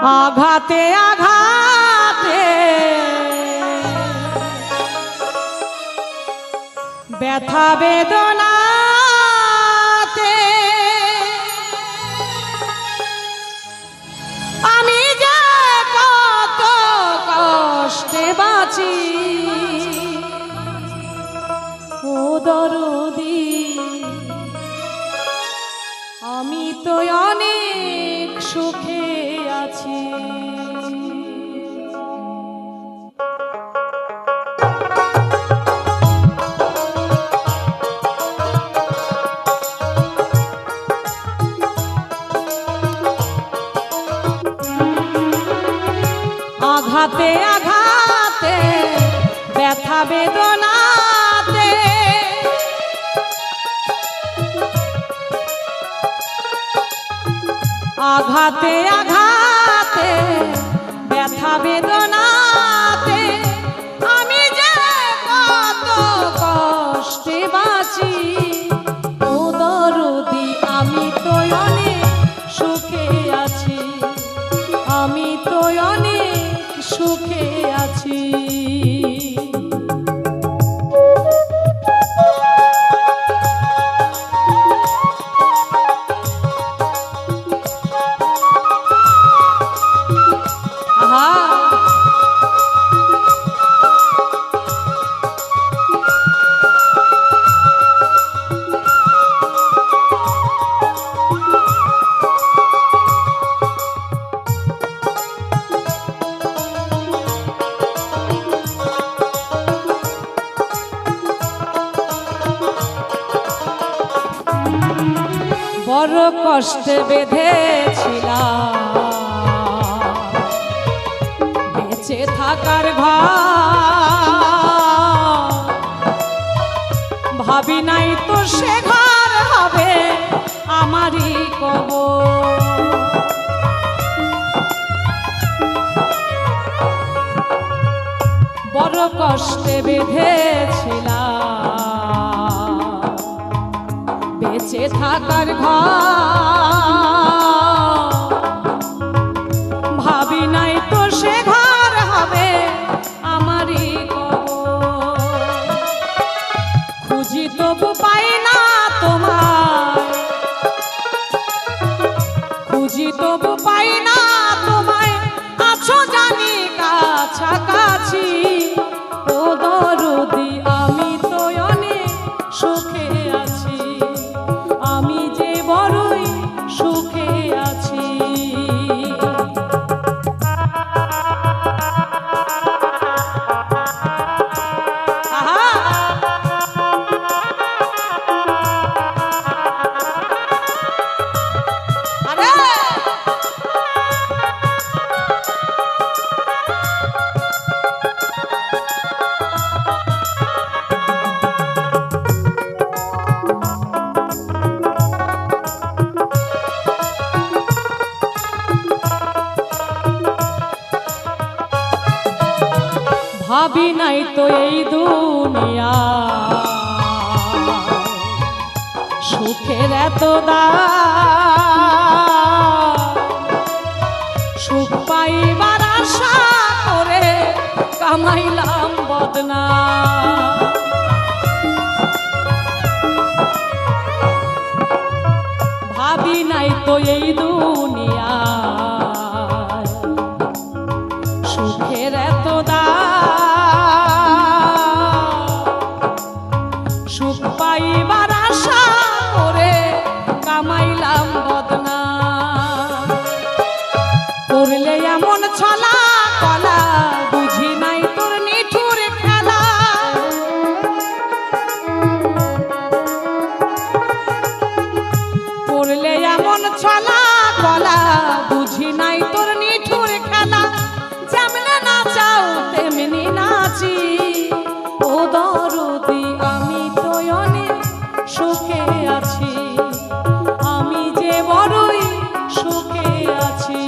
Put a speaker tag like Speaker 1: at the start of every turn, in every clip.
Speaker 1: আঘাতে আঘাতে ব্যথা বেদনাতে আমি যে কত কষ্টে বাঁচি ও দরদি আমি তো অনেক সুখে আছি। আঘাতে আঘাতে ব্যথা বেদনাতে আঘাতে আঘাতে ব্যথা বেদনাতে আমি যে কত কষ্টে বাঁচি ও দরদি আমি তো অনেক সুখে আছি, আমি তো অনেক সুখে আছি। বড় কষ্টে বেঁধেছিলাম বেঁচে থাকার ঘর, ভাবি নাই তো সে ঘর হবে আমারই কবর। বড় কষ্টে বেঁধেছিলাম বেঁচে থাকার ঘর, ভাবি নাই তো সে ঘর হবে আমারই কবর। খুঁজি তবু পাই না তোমায়, খুঁজি তবু পাই না তোমায়, আছো জানি কাছাকাছি ও দরদি আমি তো অনেক সুখে আছি, আমি যে বড়ই সুখে আছি। ভাবি নাই তো এই দুনিয়া সুখের এত দাম, সুখ পাইবার আশা করে কামাইলাম বদনাম। ভাবি নাই তো এই দুনিয়া সুখের এত সুখ পাইবার আশা করে কামাইলাম বদনাম। করলে এমন ছলা কলা বুঝি নাই তোর নিঠুর খেলা, করলে এমন ছলা কলা বুঝি নাই তোর নিঠুর খেলা। যেমনে নাচাও তেমনি নাচি ও দরদি আমি তো অনেক সুখে আছি, আমি যে বড়ই সুখে আছি।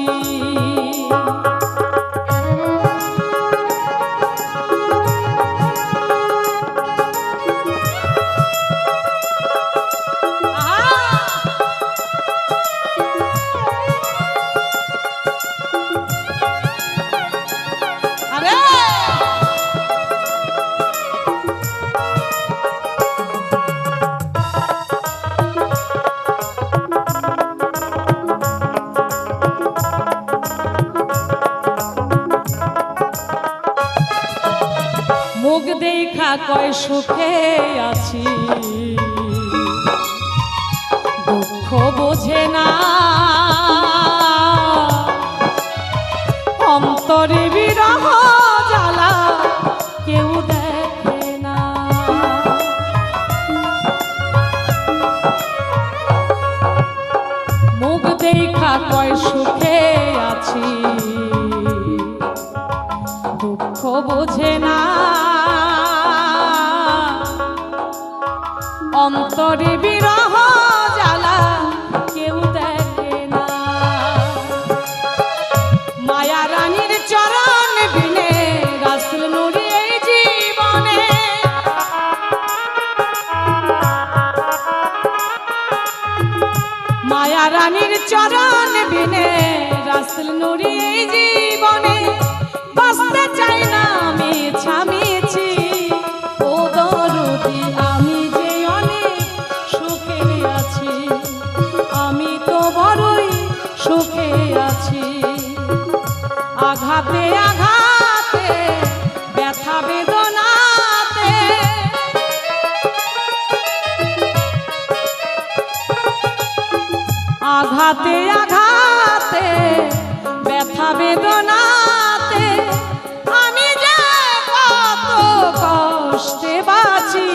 Speaker 1: কয় সুখে আছি, দুঃখ বোঝে না অন্তরে বিরহ জ্বালা কেউ দেখে না। মুখ দেখা কয় সুখে আছি, দুঃখ বোঝে না অন্তরে বিরহ জ্বালা কেউ দেখে না। মায়া রানীর চরণ বিনে রাসূল নূরে এই জীবনে, মায়া রানীর চরণ বিনে রাসূল নূরে এই জীবনে বাঁচতে চাই না আমি ছামিছি। ও দরদি আমি যে অনেক সুখে আছি, আমি তো বড়ই সুখে আছি। আঘাতে আঘাতে ব্যথা বেদনাতে, আঘাতে আঘাতে ব্যথা বেদনাতে আমি যে কত কষ্টে বাঁচি।